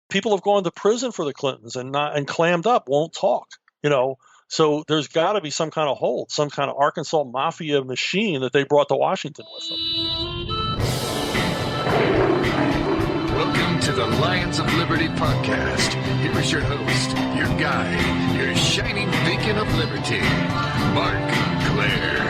people have gone to prison for the Clintons and clammed up, won't talk. So there's got to be some kind of hold, some kind of Arkansas mafia machine that they brought to Washington with them. Welcome to the Lions of Liberty podcast. Here is your host, your guide, your shining beacon of liberty, Marc Clair.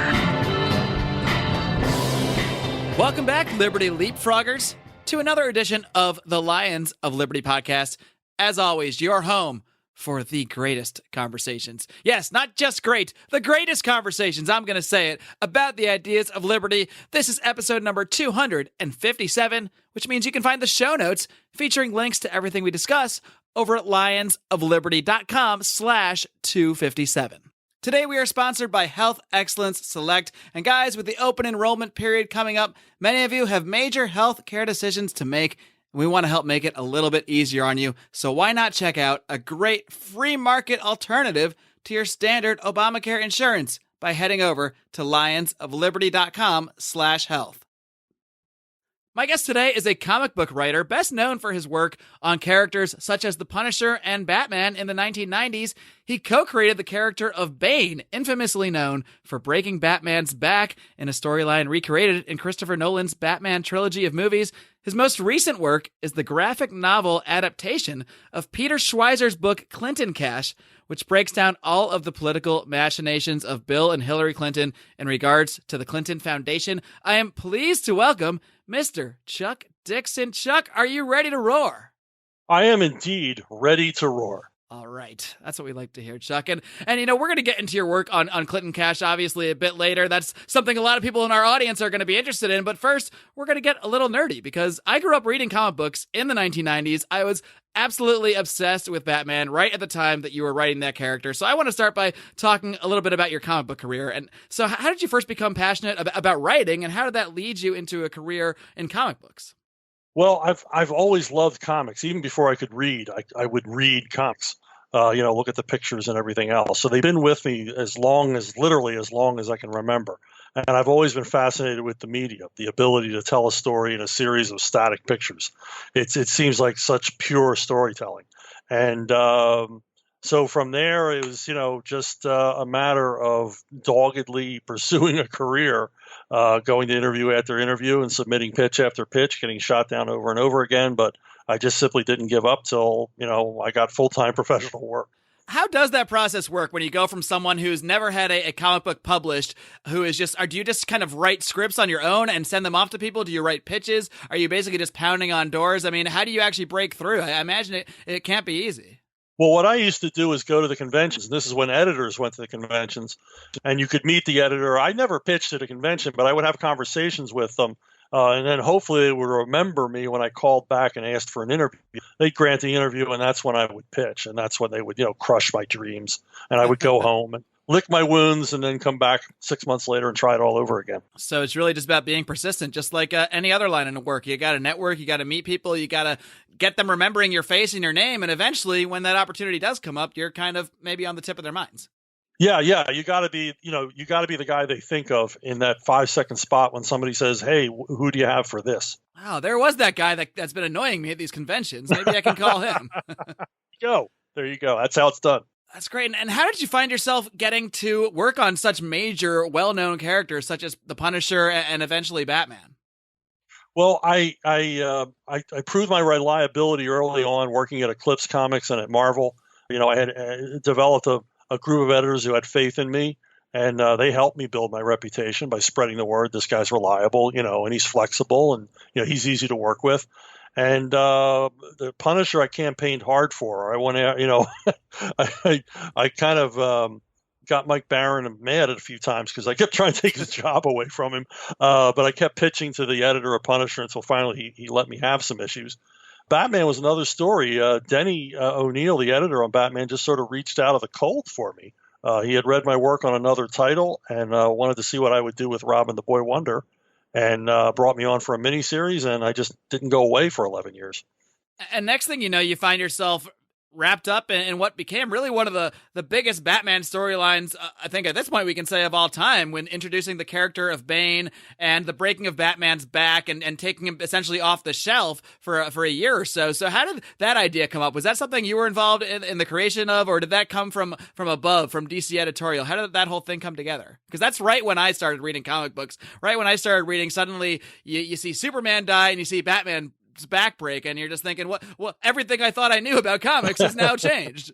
Welcome back, Liberty Leapfroggers, to another edition of the Lions of Liberty podcast. As always, your home for the greatest conversations. Yes, not just great, the greatest conversations, I'm going to say it, about the ideas of liberty. This is episode number 257, which means you can find the show notes featuring links to everything we discuss over at lionsofliberty.com/257. Today we are sponsored by Health Excellence Select, and guys, with the open enrollment period coming up, many of you have major health care decisions to make. We want to help make it a little bit easier on you, so why not check out a great free market alternative to your standard Obamacare insurance by heading over to lionsofliberty.com/health. My guest today is a comic book writer best known for his work on characters such as The Punisher and Batman in the 1990s. He co-created the character of Bane, infamously known for breaking Batman's back in a storyline recreated in Christopher Nolan's Batman trilogy of movies. His most recent work is the graphic novel adaptation of Peter Schweizer's book Clinton Cash, which breaks down all of the political machinations of Bill and Hillary Clinton in regards to the Clinton Foundation. I am pleased to welcome Mr. Chuck Dixon. Chuck, are you ready to roar? I am indeed ready to roar. All right. That's what we like to hear, Chuck. And we're going to get into your work on Clinton Cash, obviously, a bit later. That's something a lot of people in our audience are going to be interested in. But first, we're going to get a little nerdy because I grew up reading comic books in the 1990s. I was absolutely obsessed with Batman right at the time that you were writing that character. So I want to start by talking a little bit about your comic book career. And so how did you first become passionate about writing, and how did that lead you into a career in comic books? Well, I've always loved comics. Even before I could read, I would read comics, look at the pictures and everything else. So they've been with me literally as long as I can remember. And I've always been fascinated with the media, the ability to tell a story in a series of static pictures. It seems like such pure storytelling. And so from there, it was, just a matter of doggedly pursuing a career, going to interview after interview and submitting pitch after pitch, getting shot down over and over again. But I just simply didn't give up till, I got full-time professional work. How does that process work when you go from someone who's never had a comic book published, do you just kind of write scripts on your own and send them off to people? Do you write pitches? Are you basically just pounding on doors? I mean, how do you actually break through? I imagine it can't be easy. Well, what I used to do is go to the conventions. And this is when editors went to the conventions, and you could meet the editor. I never pitched at a convention, but I would have conversations with them. And then hopefully they would remember me when I called back and asked for an interview. They'd grant the interview, and that's when I would pitch. And that's when they would, crush my dreams. And I would go home and lick my wounds and then come back 6 months later and try it all over again. So it's really just about being persistent, just like any other line in work. You got to network, you got to meet people, you got to get them remembering your face and your name. And eventually, when that opportunity does come up, you're kind of maybe on the tip of their minds. Yeah. You got to be the guy they think of in that 5-second spot when somebody says, "Hey, who do you have for this?" Wow, there was that guy that's been annoying me at these conventions. Maybe I can call him. There you go. That's how it's done. That's great. And how did you find yourself getting to work on such major, well-known characters such as The Punisher and eventually Batman? Well, I proved my reliability early on working at Eclipse Comics and at Marvel. I had developed a group of editors who had faith in me, and they helped me build my reputation by spreading the word. This guy's reliable, and he's flexible, and he's easy to work with. And the Punisher I campaigned hard for. I went out, I kind of got Mike Barron mad at a few times because I kept trying to take his job away from him. But I kept pitching to the editor of Punisher until finally he let me have some issues. Batman was another story. Denny O'Neil, the editor on Batman, just sort of reached out of the cold for me. He had read my work on another title and wanted to see what I would do with Robin the Boy Wonder, and brought me on for a miniseries, and I just didn't go away for 11 years. And next thing you know, you find yourself wrapped up in what became really one of the biggest Batman storylines, I think at this point we can say, of all time, when introducing the character of Bane and the breaking of Batman's back and taking him essentially off the shelf for a year or so. So how did that idea come up? Was that something you were involved in the creation of, or did that come from above, from DC editorial? How did that whole thing come together? Because that's right when I started reading comic books. Right when I started reading, suddenly you see Superman die and you see Batman back break, and you're just thinking, what everything I thought I knew about comics has now changed.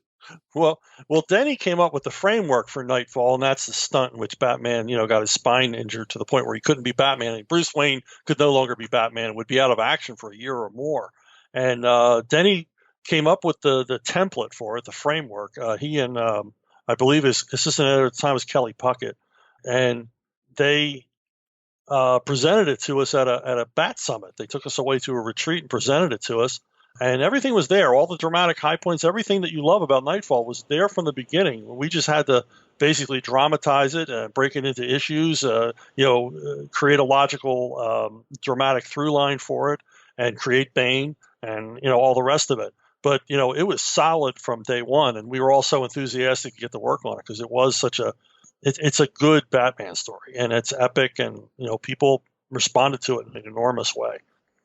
Well, Denny came up with the framework for Nightfall, and that's the stunt in which Batman, got his spine injured to the point where he couldn't be Batman, and Bruce Wayne could no longer be Batman, would be out of action for a year or more. And Denny came up with the template for it, the framework. He and I believe his assistant editor at the time was Kelly Puckett, and they presented it to us at a Bat Summit. They took us away to a retreat and presented it to us, and everything was there. All the dramatic high points, everything that you love about Nightfall was there from the beginning. We just had to basically dramatize it, break it into issues, create a logical, dramatic through line for it, and create Bane, and all the rest of it. But it was solid from day one, and we were all so enthusiastic to get to work on it because it was such a It's a good Batman story, and it's epic, and people responded to it in an enormous way.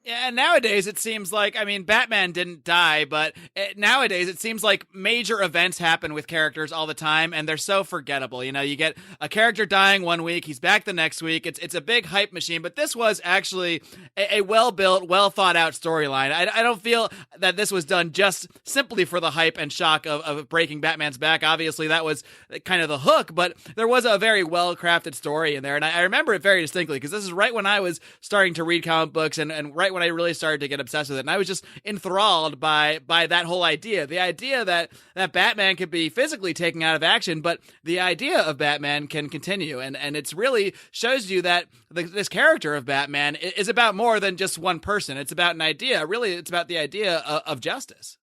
Yeah, and nowadays it seems like, Batman didn't die, but nowadays it seems like major events happen with characters all the time, and they're so forgettable. You get a character dying one week, he's back the next week. It's a big hype machine, but this was actually a well-built, well-thought-out storyline. I don't feel that this was done just simply for the hype and shock of breaking Batman's back. Obviously, that was kind of the hook, but there was a very well-crafted story in there, and I remember it very distinctly, because this is right when I was starting to read comic books, and right when I really started to get obsessed with it. And I was just enthralled by that whole idea. The idea that Batman could be physically taken out of action, but the idea of Batman can continue. And it's really shows you that this character of Batman is about more than just one person. It's about an idea. Really, it's about the idea of justice.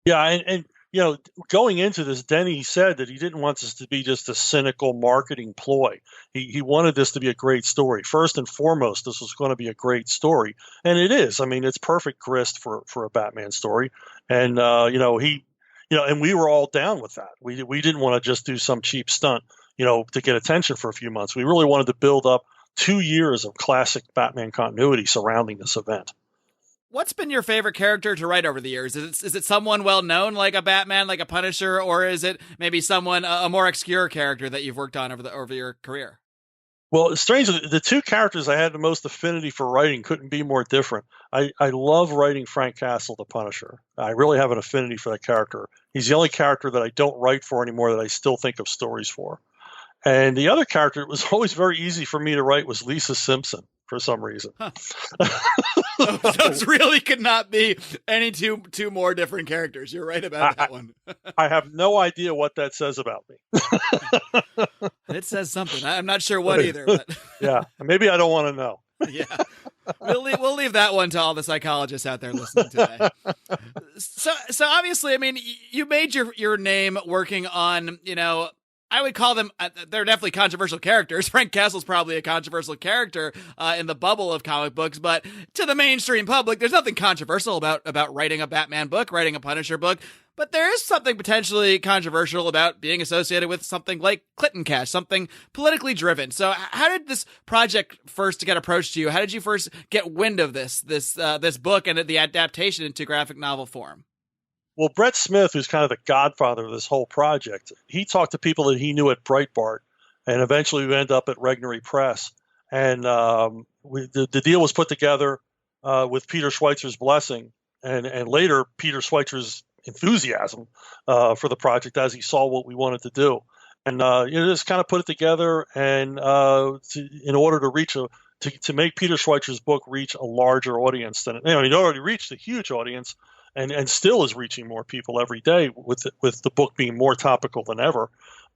Yeah, and going into this, Denny said that he didn't want this to be just a cynical marketing ploy. He wanted this to be a great story. First and foremost, this was going to be a great story, and it is. It's perfect grist for a Batman story, and and we were all down with that. We didn't want to just do some cheap stunt, to get attention for a few months. We really wanted to build up 2 years of classic Batman continuity surrounding this event. What's been your favorite character to write over the years? Is it someone well known like a Batman, like a Punisher, or is it maybe someone a more obscure character that you've worked on over your career? Well, strangely, the two characters I had the most affinity for writing couldn't be more different. I love writing Frank Castle, the Punisher. I really have an affinity for that character. He's the only character that I don't write for anymore that I still think of stories for. And the other character that was always very easy for me to write was Lisa Simpson, for some reason. Huh. Those really could not be any two more different characters. You're right about that one. I have no idea what that says about me. It says something. I'm not sure what either. But yeah, maybe I don't want to know. Yeah, we'll leave that one to all the psychologists out there listening today. So obviously, you made your name working on, I would call them, they're definitely controversial characters. Frank Castle's probably a controversial character in the bubble of comic books, but to the mainstream public, there's nothing controversial about writing a Batman book, writing a Punisher book, but there is something potentially controversial about being associated with something like Clinton Cash, something politically driven. So how did this project first get approached to you? How did you first get wind of this book and the adaptation into graphic novel form? Well, Brett Smith, who's kind of the godfather of this whole project, he talked to people that he knew at Breitbart, and eventually we ended up at Regnery Press. And the deal was put together with Peter Schweizer's blessing, and later Peter Schweizer's enthusiasm for the project as he saw what we wanted to do. And just kind of put it together, and in order to reach to make Peter Schweizer's book reach a larger audience than it already reached a huge audience. And still is reaching more people every day with the book being more topical than ever.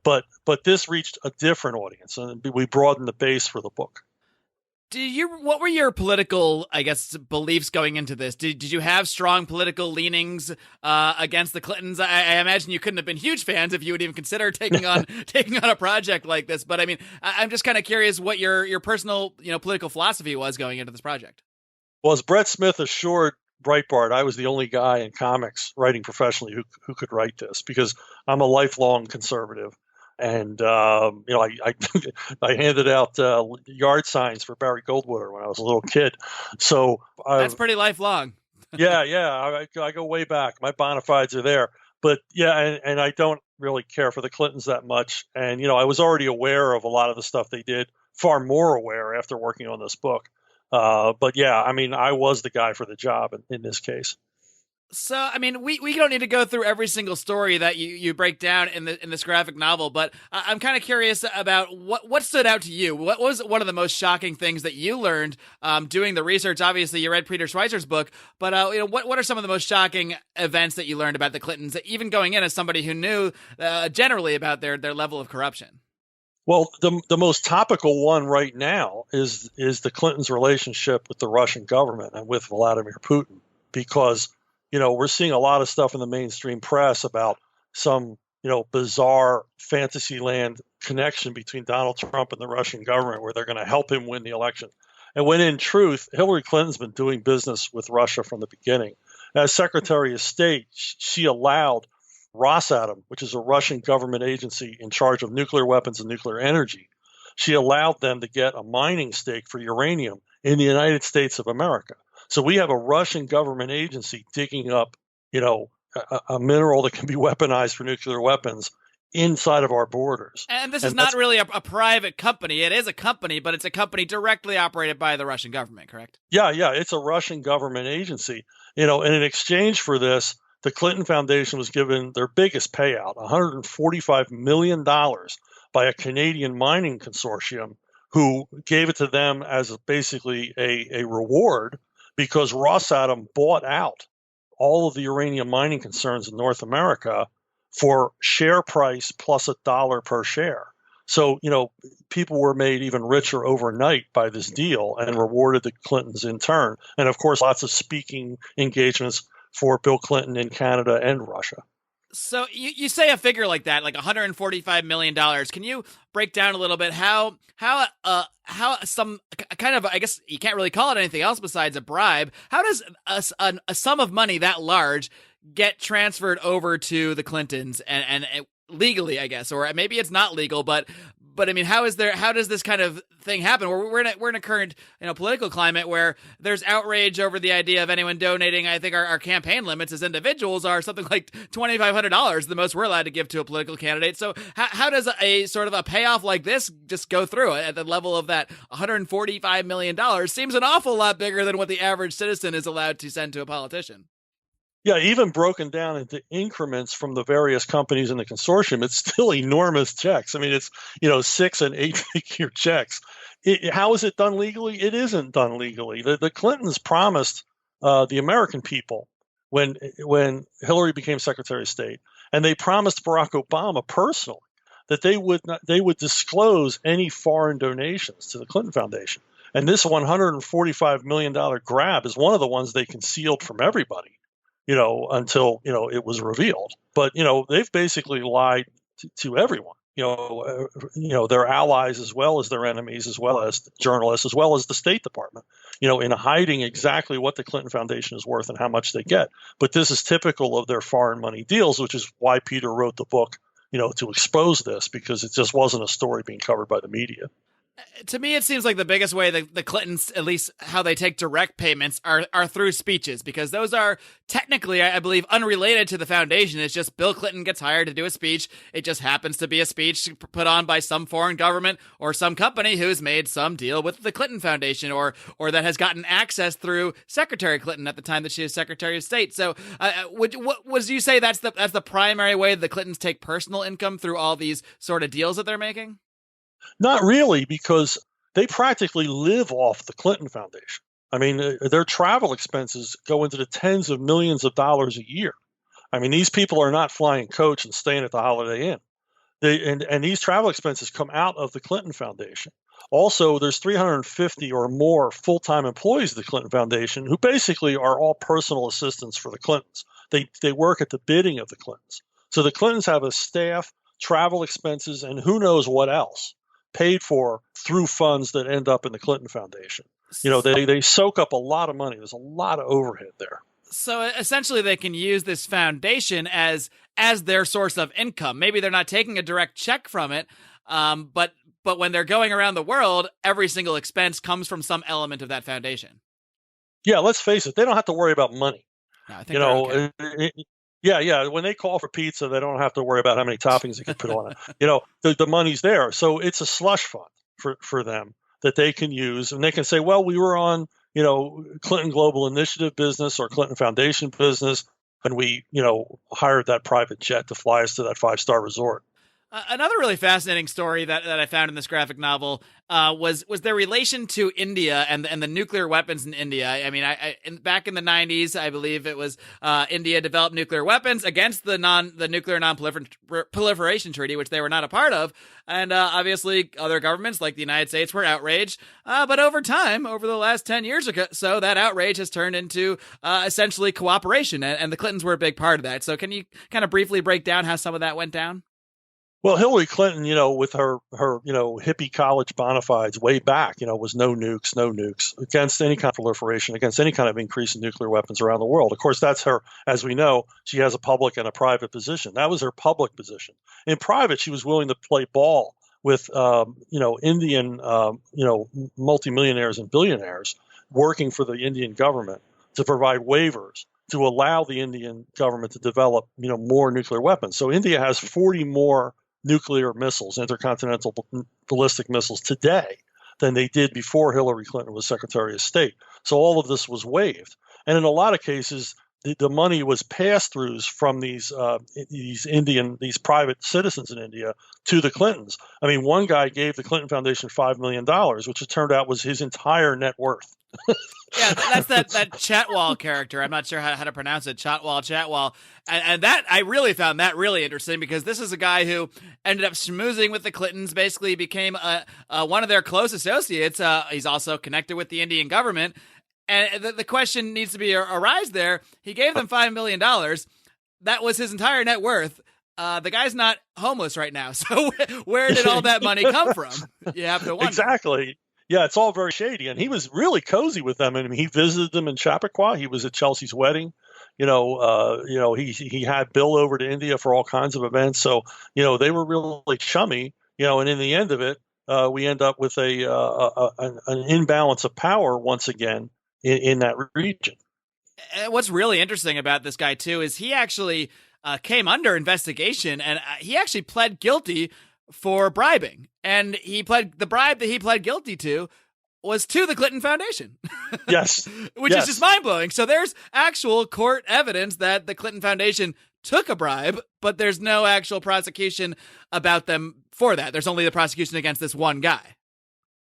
But this reached a different audience, and we broadened the base for the book. What were your political, beliefs going into this? Did you have strong political leanings against the Clintons? I imagine you couldn't have been huge fans if you would even consider taking on a project like this. But I'm just kind of curious what your personal political philosophy was going into this project. Well, as Brett Smith assured Breitbart, I was the only guy in comics writing professionally who could write this, because I'm a lifelong conservative. And, I I handed out yard signs for Barry Goldwater when I was a little kid. So that's pretty lifelong. I go way back. My bona fides are there. But yeah, and I don't really care for the Clintons that much. And, I was already aware of a lot of the stuff they did, far more aware after working on this book. But yeah, I mean, I was the guy for the job in this case. So, I mean, we don't need to go through every single story that you break down in this graphic novel, but I'm kind of curious about what stood out to you. What was one of the most shocking things that you learned doing the research? Obviously, you read Peter Schweizer's book, but what are some of the most shocking events that you learned about the Clintons, even going in as somebody who knew generally about their level of corruption? Well, the most topical one right now is the Clintons' relationship with the Russian government and with Vladimir Putin, because we're seeing a lot of stuff in the mainstream press about some, bizarre fantasyland connection between Donald Trump and the Russian government, where they're going to help him win the election. And when in truth, Hillary Clinton's been doing business with Russia from the beginning. As Secretary of State, she allowed Rosatom, which is a Russian government agency in charge of nuclear weapons and nuclear energy, she allowed them to get a mining stake for uranium in the United States of America. So we have a Russian government agency digging up, a mineral that can be weaponized for nuclear weapons inside of our borders. And this is not really a private company. It is a company, but it's a company directly operated by the Russian government, correct? Yeah, it's a Russian government agency. And in exchange for this, the Clinton Foundation was given their biggest payout, $145 million, by a Canadian mining consortium who gave it to them as basically a reward, because Rosatom bought out all of the uranium mining concerns in North America for share price plus $1 per share. So, people were made even richer overnight by this deal and rewarded the Clintons in turn. And of course, lots of speaking engagements for Bill Clinton in Canada and Russia. So you say a figure like that, like $145 million. Can you break down a little bit how some kind of, I guess you can't really call it anything else besides a bribe. How does a sum of money that large get transferred over to the Clintons and legally, I guess, or maybe it's not legal, but I mean, how does this kind of thing happen? We're in a current political climate where there's outrage over the idea of anyone donating. I think our campaign limits as individuals are something like $2,500, the most we're allowed to give to a political candidate. So how does a sort of a payoff like this just go through at the level of that $145 million? Seems an awful lot bigger than what the average citizen is allowed to send to a politician. Yeah, even broken down into increments from the various companies in the consortium, it's still enormous checks. I mean, it's 6 and 8 figure checks. How is it done legally? It isn't done legally. The Clintons promised the American people when Hillary became Secretary of State, and they promised Barack Obama personally that they would disclose any foreign donations to the Clinton Foundation. And this $145 million grab is one of the ones they concealed from everybody, until, it was revealed. But, they've basically lied to everyone, their allies as well as their enemies, as well as journalists, as well as the State Department, in hiding exactly what the Clinton Foundation is worth and how much they get. But this is typical of their foreign money deals, which is why Peter wrote the book, to expose this, because it just wasn't a story being covered by the media. To me, it seems like the biggest way the Clintons, at least how they take direct payments, are through speeches, because those are technically, I believe, unrelated to the foundation. It's just Bill Clinton gets hired to do a speech. It just happens to be a speech put on by some foreign government or some company who's made some deal with the Clinton Foundation, or that has gotten access through Secretary Clinton at the time that she was Secretary of State. So, would you say that's the primary way the Clintons take personal income, through all these sort of deals that they're making? Not really, because they practically live off the Clinton Foundation. I mean, their travel expenses go into the tens of millions of dollars a year. I mean, these people are not flying coach and staying at the Holiday Inn. And these travel expenses come out of the Clinton Foundation. Also, there's 350 or more full-time employees of the Clinton Foundation who basically are all personal assistants for the Clintons. They work at the bidding of the Clintons. So the Clintons have a staff, travel expenses, and who knows what else paid for through funds that end up in the Clinton Foundation. They soak up a lot of money. There's a lot of overhead there. So essentially, they can use this foundation as their source of income. Maybe they're not taking a direct check from it, but when they're going around the world, every single expense comes from some element of that foundation. Yeah, let's face it, they don't have to worry about money. No, I think okay. Yeah. When they call for pizza, they don't have to worry about how many toppings they can put on it. The money's there, so it's a slush fund for them that they can use, and they can say, well, we were on Clinton Global Initiative business or Clinton Foundation business, and we hired that private jet to fly us to that 5-star resort. Another really fascinating story that I found in this graphic novel was their relation to India and the nuclear weapons in India. I mean, back in the 90s, I believe it was India developed nuclear weapons against the nuclear non-proliferation treaty, which they were not a part of. And obviously, other governments like the United States were outraged. But over time, over the last 10 years or so, that outrage has turned into essentially cooperation, and the Clintons were a big part of that. So can you kind of briefly break down how some of that went down? Well, Hillary Clinton, with her hippie college bona fides way back, was no nukes against any kind of proliferation, against any kind of increase in nuclear weapons around the world. Of course, that's her, as we know, she has a public and a private position. That was her public position. In private, she was willing to play ball with, Indian, multimillionaires and billionaires working for the Indian government to provide waivers to allow the Indian government to develop, more nuclear weapons. So India has 40 more nuclear missiles, intercontinental ballistic missiles today than they did before Hillary Clinton was Secretary of State. So all of this was waived. And in a lot of cases, the money was pass-throughs from these private citizens in India to the Clintons. I mean, one guy gave the Clinton Foundation $5 million, which it turned out was his entire net worth. Yeah, that's that Chatwal character. I'm not sure how to pronounce it. Chatwal. And that, I really found that really interesting, because this is a guy who ended up schmoozing with the Clintons, basically became one of their close associates. He's also connected with the Indian government. And the question needs to be arise there. He gave them $5 million. That was his entire net worth. The guy's not homeless right now. So where did all that money come from? You have to wonder. Exactly. Yeah, it's all very shady. And he was really cozy with them. I mean, he visited them in Chappaqua. He was at Chelsea's wedding. He had Bill over to India for all kinds of events. So, they were really chummy, and in the end of it, we end up with an imbalance of power once again in that region. What's really interesting about this guy, too, is he actually came under investigation, and he actually pled guilty for bribing. And the bribe that he pled guilty to was to the Clinton Foundation. Yes. Which is just mind-blowing. So there's actual court evidence that the Clinton Foundation took a bribe, but there's no actual prosecution about them for that. There's only the prosecution against this one guy.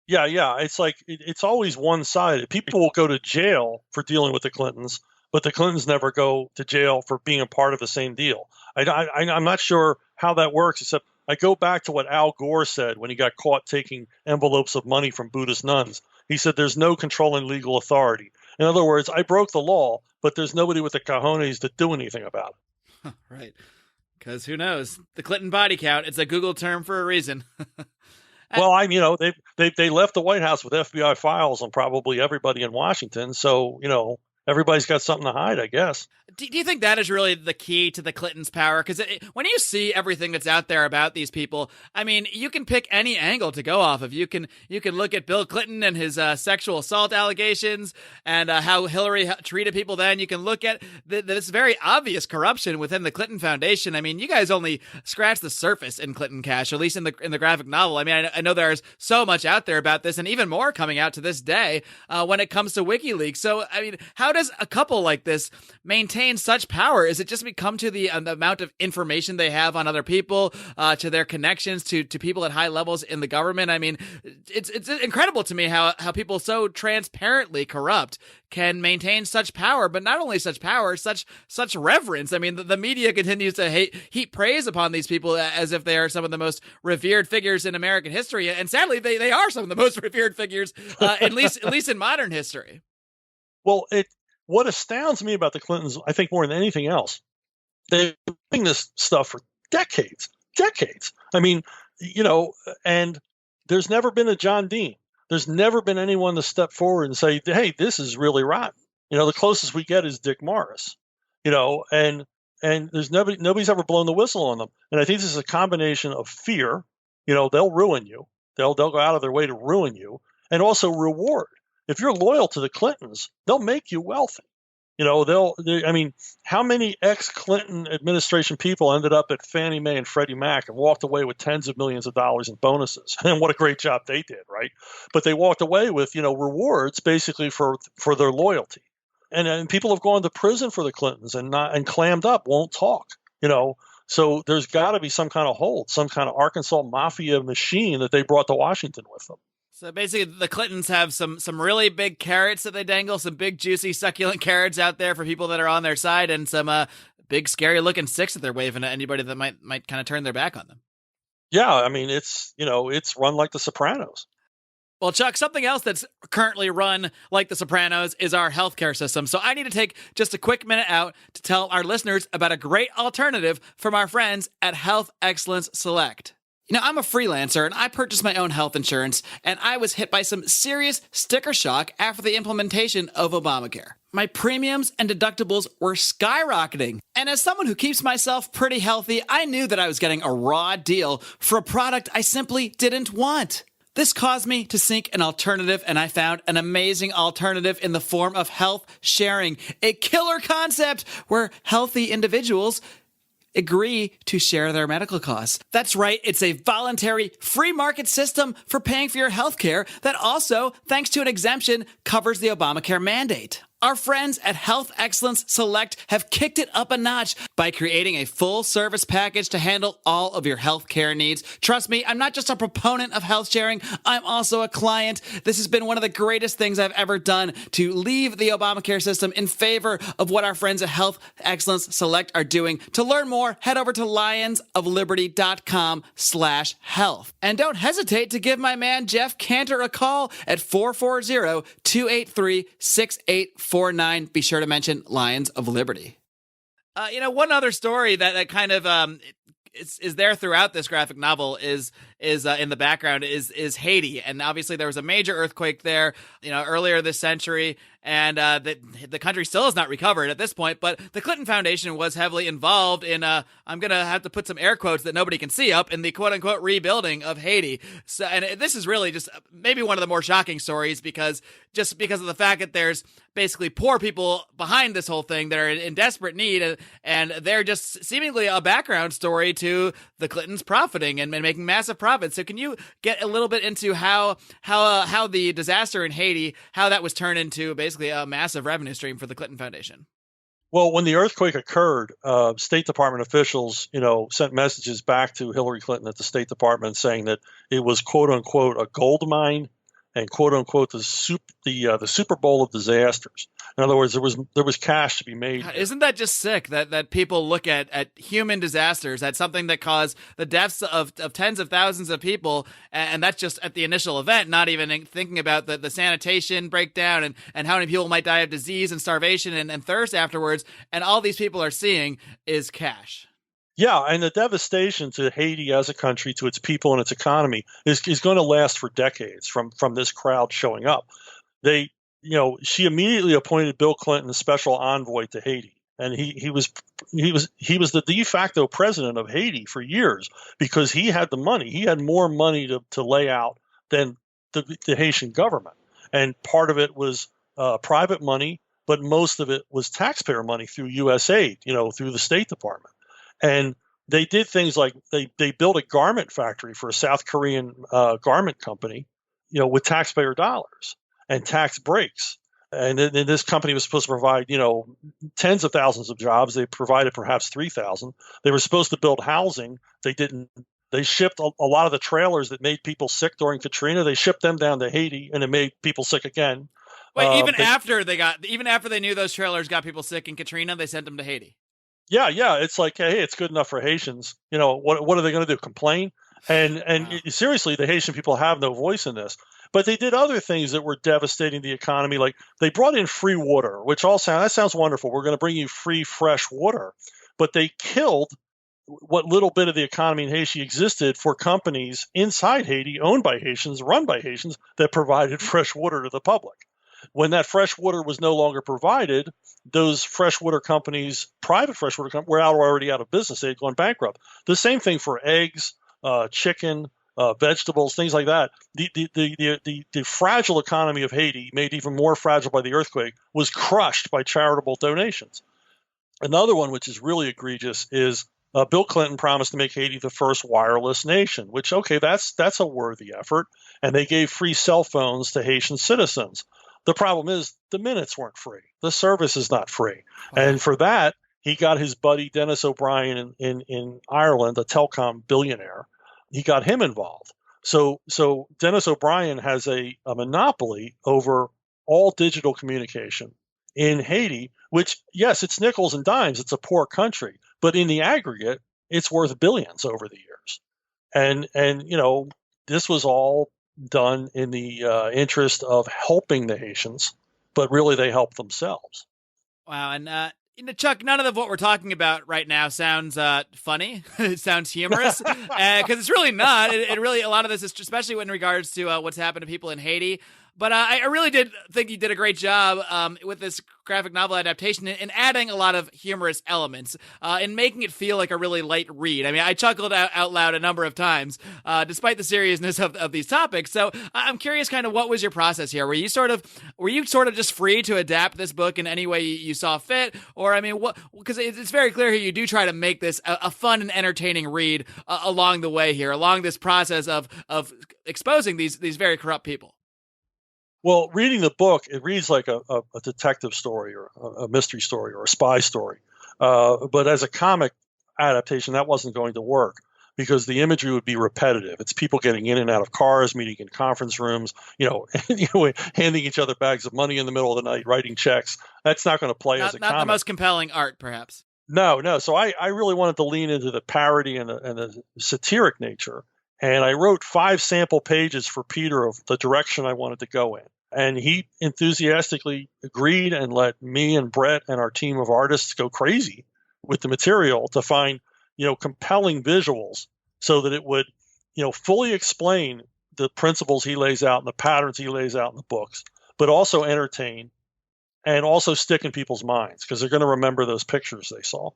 Yeah. It's like it's always one-sided. People will go to jail for dealing with the Clintons, but the Clintons never go to jail for being a part of the same deal. I'm not sure how that works, except I go back to what Al Gore said when he got caught taking envelopes of money from Buddhist nuns. He said, there's no controlling legal authority. In other words, I broke the law, but there's nobody with the cojones to do anything about it. Right. Because who knows? The Clinton body count, it's a Google term for a reason. Well, they left the White House with FBI files on probably everybody in Washington. So, everybody's got something to hide, I guess. Do you think that is really the key to the Clintons' power? Because when you see everything that's out there about these people, I mean, you can pick any angle to go off of. You can look at Bill Clinton and his sexual assault allegations and how Hillary treated people then. You can look at this very obvious corruption within the Clinton Foundation. I mean, you guys only scratch the surface in Clinton Cash, or at least in the graphic novel. I mean, I know there's so much out there about this, and even more coming out to this day when it comes to WikiLeaks. So, I mean, how does a couple like this maintain such power? Is it just become to the amount of information they have on other people, to their connections to people at high levels in the government? I mean, it's incredible to me how people so transparently corrupt can maintain such power, but not only such power, such reverence. I mean, the media continues to heap praise upon these people as if they are some of the most revered figures in American history, and sadly, they are some of the most revered figures, at least in modern history. Well, what astounds me about the Clintons, I think more than anything else, they've been doing this stuff for decades. I mean, and there's never been a John Dean. There's never been anyone to step forward and say, hey, this is really rotten. The closest we get is Dick Morris. And there's nobody's ever blown the whistle on them. And I think this is a combination of fear. They'll ruin you. They'll go out of their way to ruin you, and also reward. If you're loyal to the Clintons, they'll make you wealthy. How many ex-Clinton administration people ended up at Fannie Mae and Freddie Mac and walked away with tens of millions of dollars in bonuses? And what a great job they did, right? But they walked away with, rewards basically for their loyalty. And people have gone to prison for the Clintons and clammed up, won't talk. So there's got to be some kind of hold, some kind of Arkansas mafia machine that they brought to Washington with them. So basically, the Clintons have some really big carrots that they dangle, some big, juicy, succulent carrots out there for people that are on their side, and some big, scary-looking sticks that they're waving at anybody that might kind of turn their back on them. Yeah, it's run like The Sopranos. Well, Chuck, something else that's currently run like The Sopranos is our healthcare system. So I need to take just a quick minute out to tell our listeners about a great alternative from our friends at Health Excellence Select. I'm a freelancer and I purchased my own health insurance, and I was hit by some serious sticker shock after the implementation of Obamacare. My premiums and deductibles were skyrocketing. And as someone who keeps myself pretty healthy, I knew that I was getting a raw deal for a product I simply didn't want. This caused me to seek an alternative, and I found an amazing alternative in the form of health sharing, a killer concept where healthy individuals agree to share their medical costs. That's right, it's a voluntary free market system for paying for your health care that also, thanks to an exemption, covers the Obamacare mandate. Our friends at Health Excellence Select have kicked it up a notch by creating a full service package to handle all of your health care needs. Trust me, I'm not just a proponent of health sharing, I'm also a client. This has been one of the greatest things I've ever done to leave the Obamacare system in favor of what our friends at Health Excellence Select are doing. To learn more, head over to lionsofliberty.com/health. And don't hesitate to give my man Jeff Cantor a call at 440-283-6849. Be sure to mention Lions of Liberty. One other story that kind of is there throughout this graphic novel is in the background is Haiti, and obviously there was a major earthquake there, earlier this century, and the country still has not recovered at this point. But the Clinton Foundation was heavily involved in I'm gonna have to put some air quotes that nobody can see up in the quote unquote rebuilding of Haiti. So, and this is really just maybe one of the more shocking stories because of the fact that there's basically poor people behind this whole thing that are in desperate need, and they're just seemingly a background story to the Clintons profiting and making massive profits. So can you get a little bit into how the disaster in Haiti, how that was turned into basically a massive revenue stream for the Clinton Foundation? Well, when the earthquake occurred, State Department officials, sent messages back to Hillary Clinton at the State Department saying that it was quote unquote a gold mine and quote unquote the Super Bowl of disasters. In other words, there was cash to be made. Isn't that just sick that people look at human disasters, at something that caused the deaths of tens of thousands of people, and that's just at the initial event, not even thinking about the sanitation breakdown and how many people might die of disease and starvation and thirst afterwards, and all these people are seeing is cash. Yeah, and the devastation to Haiti as a country, to its people and its economy, is going to last for decades from this crowd showing up. She immediately appointed Bill Clinton special envoy to Haiti, and he was the de facto president of Haiti for years because he had the money. He had more money to lay out than the Haitian government, and part of it was private money, but most of it was taxpayer money through USAID, through the State Department. And they did things like they built a garment factory for a South Korean garment company, with taxpayer dollars and tax breaks. And then this company was supposed to provide, tens of thousands of jobs. They provided perhaps 3,000. They were supposed to build housing. They didn't. They shipped a lot of the trailers that made people sick during Katrina. They shipped them down to Haiti, and it made people sick again. Wait, even after they knew those trailers got people sick in Katrina, they sent them to Haiti. Yeah. It's like, hey, it's good enough for Haitians. What are they going to do? Complain? And Wow. Seriously, the Haitian people have no voice in this. But they did other things that were devastating the economy. Like they brought in free water, which that sounds wonderful. We're going to bring you free, fresh water. But they killed what little bit of the economy in Haiti existed for companies inside Haiti, owned by Haitians, run by Haitians, that provided fresh water to the public. when that fresh water was no longer provided, those freshwater companies, private freshwater companies, were already out of business. They had gone bankrupt. The same thing for eggs, chicken, vegetables, things like that. The fragile economy of Haiti, made even more fragile by the earthquake, was crushed by charitable donations. Another one, which is really egregious, is Bill Clinton promised to make Haiti the first wireless nation, which, okay, that's a worthy effort. And they gave free cell phones to Haitian citizens. The problem is the minutes weren't free. The service is not free. Wow. And for that, he got his buddy Dennis O'Brien in Ireland, a telecom billionaire. He got him involved. So Dennis O'Brien has a monopoly over all digital communication in Haiti, which, yes, it's nickels and dimes. It's a poor country. But in the aggregate, it's worth billions over the years. And this was all done in the interest of helping the Haitians, but really they helped themselves. Wow. And Chuck, none of what we're talking about right now sounds funny. It sounds humorous, because it's really not. It really, a lot of this is, especially in regards to what's happened to people in Haiti. But I really did think you did a great job with this graphic novel adaptation in adding a lot of humorous elements and making it feel like a really light read. I mean, I chuckled out loud a number of times, despite the seriousness of these topics. So I'm curious, kind of, what was your process here? Were you sort of just free to adapt this book in any way you saw fit? Or, I mean, because it's very clear here you do try to make this a fun and entertaining read along the way here, along this process of exposing these very corrupt people. Well, reading the book, it reads like a detective story or a mystery story or a spy story. But as a comic adaptation, that wasn't going to work because the imagery would be repetitive. It's people getting in and out of cars, meeting in conference rooms, handing each other bags of money in the middle of the night, writing checks. That's not going to play as a comic. Not the most compelling art, perhaps. No. So I really wanted to lean into the parody and the satiric nature. And I wrote 5 sample pages for Peter of the direction I wanted to go in. And he enthusiastically agreed and let me and Brett and our team of artists go crazy with the material to find, compelling visuals so that it would, fully explain the principles he lays out and the patterns he lays out in the books, but also entertain and also stick in people's minds because they're going to remember those pictures they saw.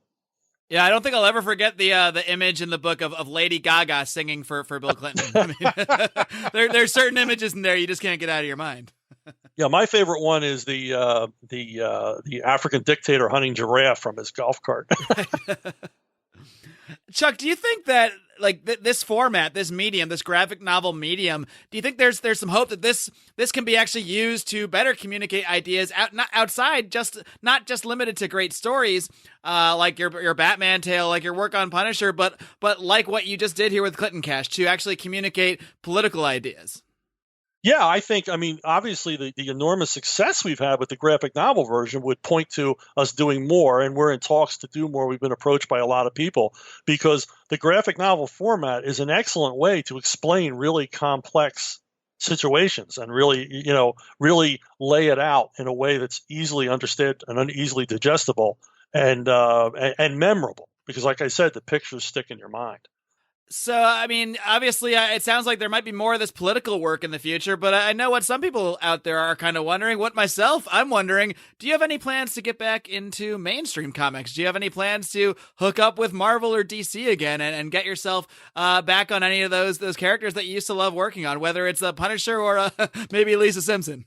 Yeah, I don't think I'll ever forget the image in the book of Lady Gaga singing for Bill Clinton. I mean, there's certain images in there you just can't get out of your mind. Yeah, my favorite one is the African dictator hunting giraffe from his golf cart. Chuck, do you think that this format, this medium, this graphic novel medium, do you think there's some hope that this can be actually used to better communicate ideas outside, not just limited to great stories, like your Batman tale, like your work on Punisher, but like what you just did here with Clinton Cash to actually communicate political ideas? Yeah, obviously the enormous success we've had with the graphic novel version would point to us doing more, and we're in talks to do more. We've been approached by a lot of people because the graphic novel format is an excellent way to explain really complex situations and really lay it out in a way that's easily understood and easily digestible and memorable. Because, like I said, the pictures stick in your mind. So, I mean, obviously, it sounds like there might be more of this political work in the future, but I know what some people out there are kind of wondering. I'm wondering, do you have any plans to get back into mainstream comics? Do you have any plans to hook up with Marvel or DC again and get yourself back on any of those characters that you used to love working on, whether it's a Punisher or maybe Lisa Simpson?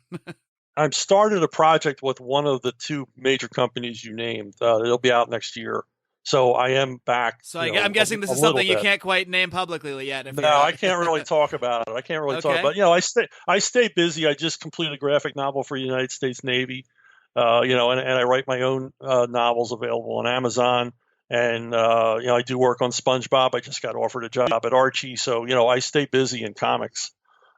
I've started a project with one of the 2 major companies you named. It'll be out next year. So I am back. So I'm guessing this is something you can't quite name publicly yet. No, I can't really talk about it. I can't really talk about it. I stay busy. I just completed a graphic novel for the United States Navy, and I write my own novels available on Amazon. And, I do work on SpongeBob. I just got offered a job at Archie. So, I stay busy in comics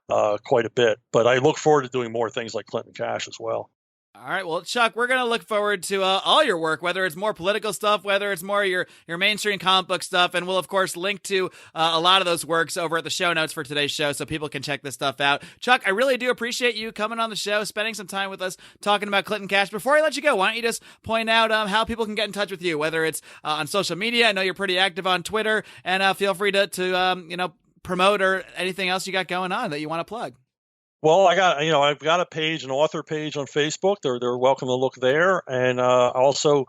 quite a bit. But I look forward to doing more things like Clinton Cash as well. All right. Well, Chuck, we're going to look forward to all your work, whether it's more political stuff, whether it's more your mainstream comic book stuff. And we'll, of course, link to a lot of those works over at the show notes for today's show so people can check this stuff out. Chuck, I really do appreciate you coming on the show, spending some time with us, talking about Clinton Cash. Before I let you go, why don't you just point out how people can get in touch with you, whether it's on social media. I know you're pretty active on Twitter, and feel free to promote or anything else you got going on that you want to plug. Well, I've got a page, an author page on Facebook. They're welcome to look there, and also,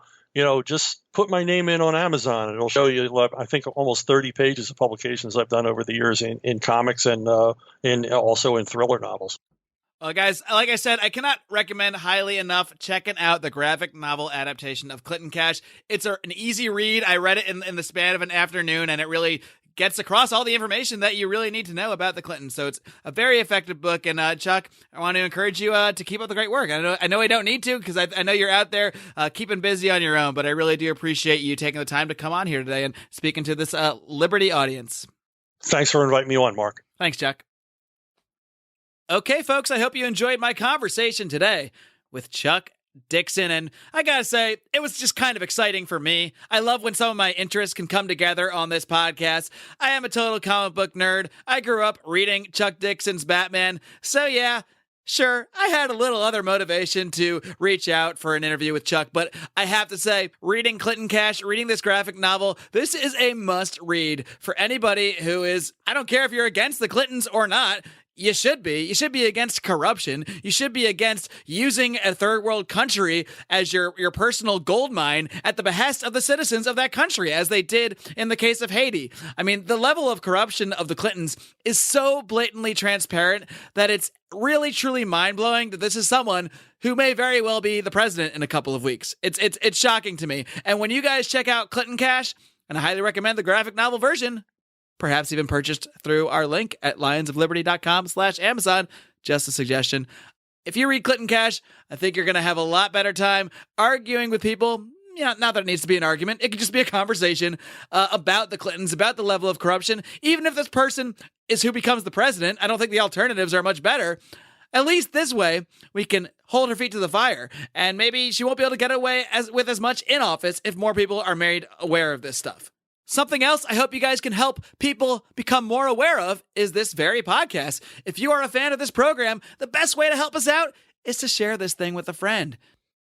just put my name in on Amazon. It'll show you, I think, almost 30 pages of publications I've done over the years in comics and also in thriller novels. Well, guys, like I said, I cannot recommend highly enough checking out the graphic novel adaptation of Clinton Cash. It's an easy read. I read it in the span of an afternoon, and it really gets across all the information that you really need to know about the Clintons. So it's a very effective book. And Chuck, I want to encourage you to keep up the great work. I know I don't need to, because I know you're out there keeping busy on your own, but I really do appreciate you taking the time to come on here today and speaking to this Liberty audience. Thanks for inviting me on, Mark. Thanks, Chuck. Okay, folks, I hope you enjoyed my conversation today with Chuck Dixon, and I gotta say, it was just kind of exciting for me. I love when some of my interests can come together on this podcast. I am a total comic book nerd. I grew up reading Chuck Dixon's Batman, so yeah, sure, I had a little other motivation to reach out for an interview with Chuck, but I have to say, reading Clinton Cash, reading this graphic novel, this is a must-read for anybody who is, I don't care if you're against the Clintons or not. You should be. You should be against corruption. You should be against using a third world country as your personal gold mine at the behest of the citizens of that country, as they did in the case of Haiti. I mean, the level of corruption of the Clintons is so blatantly transparent that it's really, truly mind-blowing that this is someone who may very well be the president in a couple of weeks. It's shocking to me. And when you guys check out Clinton Cash, and I highly recommend the graphic novel version, perhaps even purchased through our link at lionsofliberty.com/Amazon. Just a suggestion. If you read Clinton Cash, I think you're going to have a lot better time arguing with people. Not that it needs to be an argument. It could just be a conversation about the Clintons, about the level of corruption. Even if this person is who becomes the president, I don't think the alternatives are much better. At least this way, we can hold her feet to the fire. And maybe she won't be able to get away with as much in office if more people are made aware of this stuff. Something else I hope you guys can help people become more aware of is this very podcast. If you are a fan of this program, the best way to help us out is to share this thing with a friend.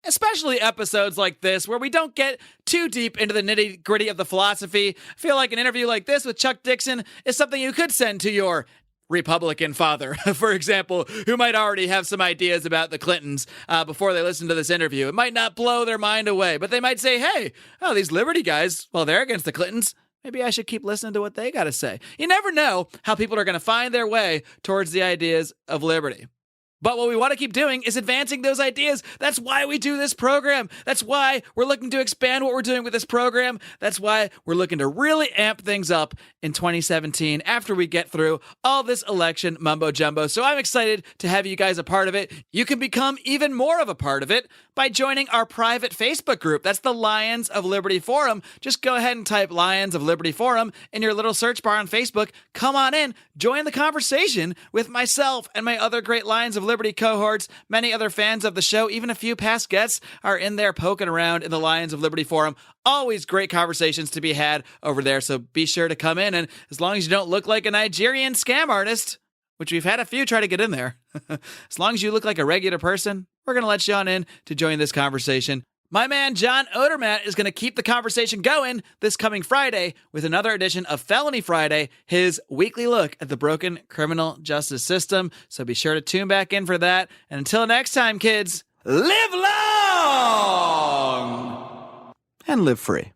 Especially episodes like this, where we don't get too deep into the nitty-gritty of the philosophy. I feel like an interview like this with Chuck Dixon is something you could send to your Republican father, for example, who might already have some ideas about the Clintons before they listen to this interview. It might not blow their mind away, but they might say, hey, these Liberty guys, well, they're against the Clintons. Maybe I should keep listening to what they got to say. You never know how people are going to find their way towards the ideas of liberty. But what we want to keep doing is advancing those ideas. That's why we do this program. That's why we're looking to expand what we're doing with this program. That's why we're looking to really amp things up in 2017 after we get through all this election mumbo jumbo. So I'm excited to have you guys a part of it. You can become even more of a part of it by joining our private Facebook group. That's the Lions of Liberty Forum. Just go ahead and type Lions of Liberty Forum in your little search bar on Facebook. Come on in, join the conversation with myself and my other great Lions of Liberty cohorts. Many other fans of the show, even a few past guests, are in there poking around in the Lions of Liberty Forum. Always great conversations to be had over there, so be sure to come in, and as long as you don't look like a Nigerian scam artist, which we've had a few try to get in there, as long as you look like a regular person, we're going to let you on in to join this conversation. My man John Odermatt is going to keep the conversation going this coming Friday with another edition of Felony Friday, his weekly look at the broken criminal justice system. So be sure to tune back in for that. And until next time, kids, live long and live free.